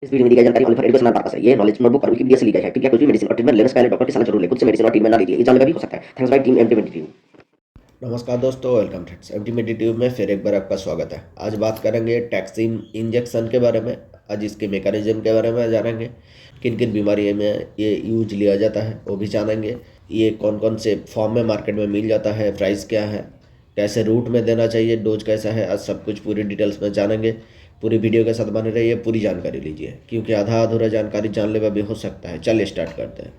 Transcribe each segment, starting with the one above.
इस वीडियो में दी गई जानकारी ओनली फॉर एजुकेशनल पर्पस है। ये नॉलेज नोटबुक और विकिपीडिया से ली गई है। कृपया कुछ भी मेडिसिन और ट्रीटमेंट लेने से पहले डॉक्टर की सलाह जरूर लें। खुद से मेडिसिन और ट्रीटमेंट ना लीजिए, ये जानलेवा भी हो सकता है। Thanks bye team MT मेडिटिव। नमस्कार दोस्तों, वेलकम फ्रेंड्स, एमटी मेडिटिव में फिर एक बार आपका स्वागत है। आज बात करेंगे टैक्सिन इंजेक्शन के बारे में। आज इसके मेकानिज्म के बारे में जानेंगे। किन किन बीमारियों में ये यूज लिया जाता है वो भी जानेंगे। ये कौन कौन से फॉर्म में मार्केट में मिल जाता है, प्राइस क्या है, कैसे रूट में देना चाहिए, डोज कैसा है, आज सब कुछ पूरी डिटेल्स में जानेंगे। पूरी वीडियो के साथ बने रहिए, पूरी जानकारी लीजिए, क्योंकि आधा अधूरा जानकारी जानलेवा भी हो सकता है। चलिए स्टार्ट करते हैं।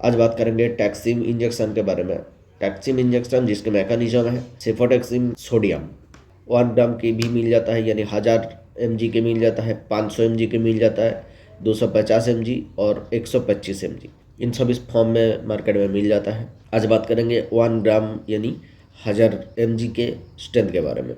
आज बात करेंगे टैक्सिम इंजेक्शन के बारे में। टैक्सिम इंजेक्शन जिसके मैकेनिज्म है सेफोटैक्सिम सोडियम 1 ग्राम के भी मिल जाता है, यानी 1000 mg के मिल जाता है, 500 mg के मिल जाता है, 250 mg और 125 mg। इन सब इस फॉर्म में मार्केट में मिल जाता है। आज बात करेंगे 1 ग्राम यानी 1000 mg के स्ट्रेंथ के बारे में।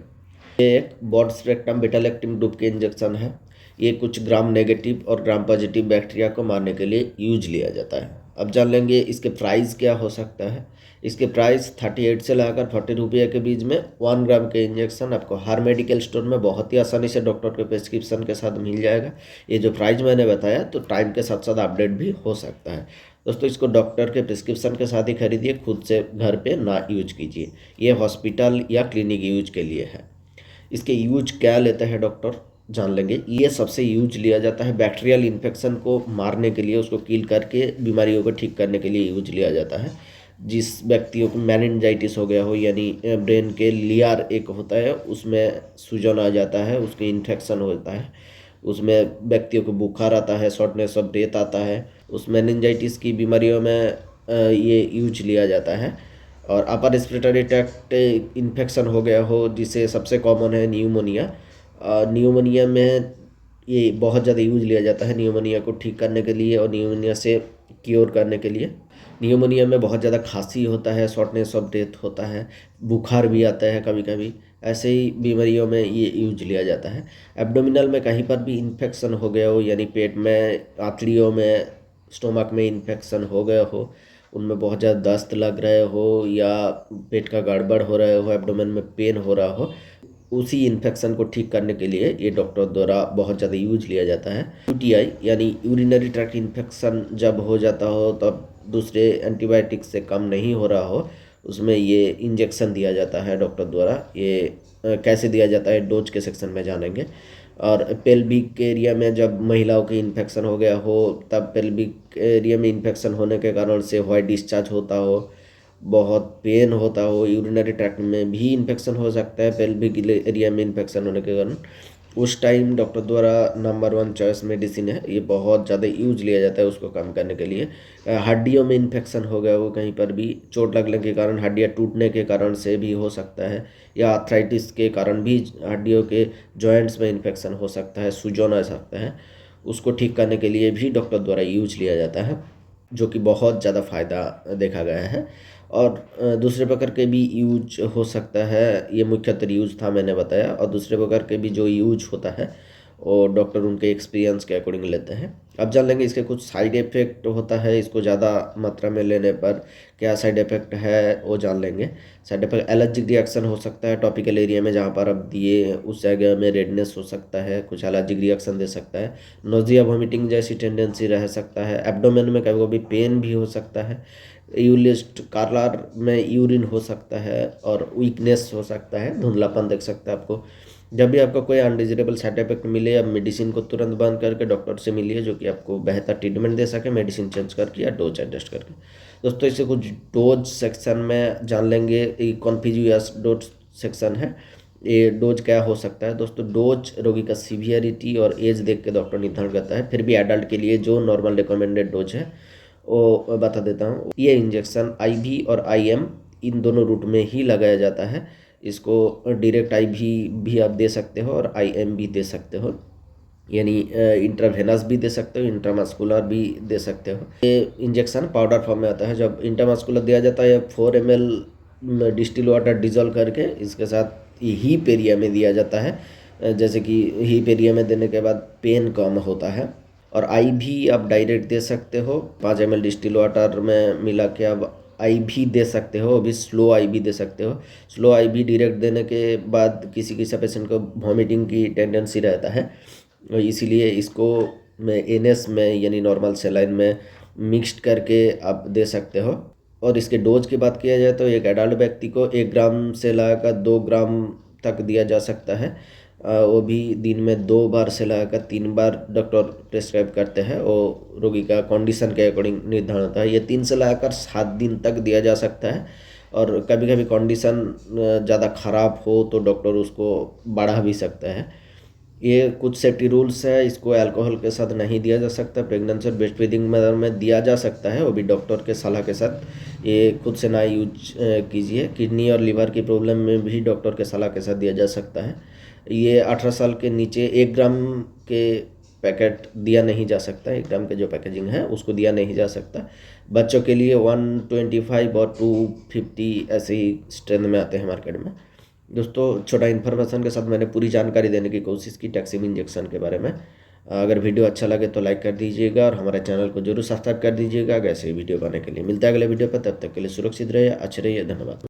ये एक broad spectrum beta lactam group के इंजेक्शन है। ये कुछ ग्राम नेगेटिव और ग्राम पॉजिटिव बैक्टीरिया को मारने के लिए यूज लिया जाता है। अब जान लेंगे इसके प्राइस क्या हो सकता है। इसके प्राइस 38 से लाकर 40 रुपये के बीच में 1 ग्राम के इंजेक्शन आपको हर मेडिकल स्टोर में बहुत ही आसानी से डॉक्टर के प्रिस्क्रिप्शन के साथ मिल जाएगा। ये जो प्राइस मैंने बताया तो टाइम के साथ साथ अपडेट भी हो सकता है। दोस्तों, इसको डॉक्टर के प्रिस्क्रिप्शन के साथ ही खरीदिए, खुद से घर पे ना यूज कीजिए। ये हॉस्पिटल या क्लिनिक यूज के लिए है। इसके यूज क्या लेते हैं डॉक्टर, जान लेंगे। ये सबसे यूज लिया जाता है बैक्टीरियल इन्फेक्शन को मारने के लिए, उसको किल करके बीमारियों को ठीक करने के लिए यूज लिया जाता है। जिस व्यक्तियों को मेनिनजाइटिस हो गया हो, यानी ब्रेन के लियर एक होता है उसमें सूजन आ जाता है, उसके इन्फेक्शन होता है, उसमें व्यक्तियों को बुखार आता है, शॉर्टनेस ऑफ ब्रेथ आता है, उस मेनिनजाइटिस की बीमारियों में ये यूज लिया जाता है। और अपर रेस्पिरेटरी ट्रैक्ट इन्फेक्शन हो गया हो, जिसे सबसे कॉमन है न्यूमोनिया। न्यूमोनिया में ये बहुत ज़्यादा यूज लिया जाता है, न्यूमोनिया को ठीक करने के लिए और न्यूमोनिया से क्योर करने के लिए। न्यूमोनिया में बहुत ज़्यादा खांसी होता है, शॉर्टनेस ऑफ ब्रेथ होता है, बुखार भी आता है कभी कभी। ऐसे ही बीमारियों में ये यूज लिया जाता है। एब्डोमिनल में कहीं पर भी इन्फेक्शन हो गया हो, यानी पेट में, आंतड़ियों में, स्टोमक में इन्फेक्शन हो गया हो, उनमें बहुत ज़्यादा दस्त लग रहे हो या पेट का गड़बड़ हो रहे हो, एब्डोमेन में पेन हो रहा हो, उसी इन्फेक्शन को ठीक करने के लिए ये डॉक्टर द्वारा बहुत ज़्यादा यूज लिया जाता है। यूटीआई यानी यूरिनरी ट्रैक्ट इन्फेक्शन जब हो जाता हो, तब दूसरे एंटीबायोटिक्स से कम नहीं हो रहा हो, उसमें ये इंजेक्शन दिया जाता है डॉक्टर द्वारा। ये कैसे दिया जाता है डोज के सेक्शन में जानेंगे। और पेल्विक एरिया में जब महिलाओं की इन्फेक्शन हो गया हो, तब पेल्विक एरिया में इन्फेक्शन होने के कारण से व्हाइट डिस्चार्ज होता हो, बहुत पेन होता हो, यूरिनरी ट्रैक्ट में भी इन्फेक्शन हो सकता है पेल्विक एरिया में इन्फेक्शन होने के कारण, उस टाइम डॉक्टर द्वारा नंबर 1 चॉइस मेडिसिन है। ये बहुत ज़्यादा यूज लिया जाता है उसको कम करने के लिए। हड्डियों में इन्फेक्शन हो गया वो, कहीं पर भी चोट लगने के कारण, हड्डियाँ टूटने के कारण से भी हो सकता है, या आर्थराइटिस के कारण भी हड्डियों के जॉइंट्स में इन्फेक्शन हो सकता है, सूजन आ सकता है, उसको ठीक करने के लिए भी डॉक्टर द्वारा यूज लिया जाता है, जो कि बहुत ज़्यादा फ़ायदा देखा गया है। और दूसरे प्रकार के भी यूज हो सकता है। ये मुख्यतः यूज था मैंने बताया। और दूसरे प्रकार के भी जो यूज होता है वो डॉक्टर उनके एक्सपीरियंस के अकॉर्डिंग लेते हैं। अब जान लेंगे इसके कुछ साइड इफ़ेक्ट होता है, इसको ज़्यादा मात्रा में लेने पर क्या साइड इफ़ेक्ट है वो जान लेंगे। साइड इफ़ेक्ट एलर्जिक रिएक्शन हो सकता है टॉपिकल एरिया में, जहाँ पर आप दिए उस जगह में रेडनेस हो सकता है, कुछ एलर्जिक रिएक्शन दे सकता है, नोजिया वॉमिटिंग जैसी टेंडेंसी रह सकता है, एब्डोमेन में कभी कभी पेन भी हो सकता है, यूलिस्ट कार्लार में यूरिन हो सकता है, और वीकनेस हो सकता है, धुंधलापन देख सकता है आपको। जब भी आपको कोई अनडिजिटेबल साइड इफेक्ट मिले, आप मेडिसिन को तुरंत बंद करके डॉक्टर से मिलिए, जो कि आपको बेहतर ट्रीटमेंट दे सके, मेडिसिन चेंज करके या डोज एडजस्ट करके। दोस्तों, इससे कुछ डोज सेक्शन में जान लेंगे। कॉन्फिजियस डोज सेक्शन है। ये डोज क्या हो सकता है दोस्तों। डोज रोगी का सीवियरिटी और एज देख के डॉक्टर निर्धारण करता है। फिर भी एडल्ट के लिए जो नॉर्मल रिकमेंडेड डोज है वो बता देता हूँ। ये इंजेक्शन आईवी और आईएम इन दोनों रूट में ही लगाया जाता है। इसको डायरेक्ट आईवी भी आप दे सकते हो और आईएम भी दे सकते हो, यानी इंट्रावेनस भी दे सकते हो, इंट्रामस्कुलर भी दे सकते हो। ये इंजेक्शन पाउडर फॉर्म में आता है। जब इंट्रामस्कुलर दिया जाता है 4 ml डिस्टिल वाटर डिजोल्व करके इसके साथ हीप एरिया में दिया जाता है। जैसे कि हीप एरिया में देने के बाद पेन कम होता है। और आई भी आप डायरेक्ट दे सकते हो, 5 ml डिस्टिल वाटर में मिला के आप आईवी दे सकते हो, वो भी स्लो आईवी दे सकते हो। स्लो आईवी डायरेक्ट देने के बाद किसी किसी पेशेंट को वॉमिटिंग की टेंडेंसी रहता है, इसीलिए इसको एनएस में यानी नॉर्मल सेलाइन में मिक्स्ड करके आप दे सकते हो। और इसके डोज की बात किया जाए तो एक एडल्ट व्यक्ति को 1 ग्राम से लगाकर 2 ग्राम तक दिया जा सकता है। वो भी दिन में 2 बार से लगाकर 3 बार डॉक्टर प्रेस्क्राइब करते हैं, वो रोगी का कंडीशन के अकॉर्डिंग निर्धारण होता है। ये 3 से लगाकर 7 दिन तक दिया जा सकता है, और कभी कभी कंडीशन ज़्यादा ख़राब हो तो डॉक्टर उसको बढ़ा भी सकता है। ये कुछ सेफ्टी रूल्स है, इसको अल्कोहल के साथ नहीं दिया जा सकता। प्रेगनेंसी और ब्रेस्ट फीडिंग में दिया जा सकता है, वो भी डॉक्टर के सलाह के साथ। ये खुद से ना यूज कीजिए। किडनी और लिवर की प्रॉब्लम में भी डॉक्टर के सलाह के साथ दिया जा सकता है। ये 18 साल के नीचे 1 ग्राम के पैकेट दिया नहीं जा सकता। 1 ग्राम के जो पैकेजिंग है उसको दिया नहीं जा सकता। बच्चों के लिए 125 और 250 ऐसे ही स्ट्रेंथ में आते हैं मार्केट में। दोस्तों, छोटा इन्फॉर्मेशन के साथ मैंने पूरी जानकारी देने की कोशिश की टैक्सिम इंजेक्शन के बारे में। अगर वीडियो अच्छा लगे तो लाइक कर दीजिएगा और हमारे चैनल को जरूर सब्सक्राइब कर दीजिएगा ऐसे ही वीडियो पाने के लिए। मिलता है अगले वीडियो पर, तब तक के लिए सुरक्षित रहिए, अच्छे रहिए, धन्यवाद।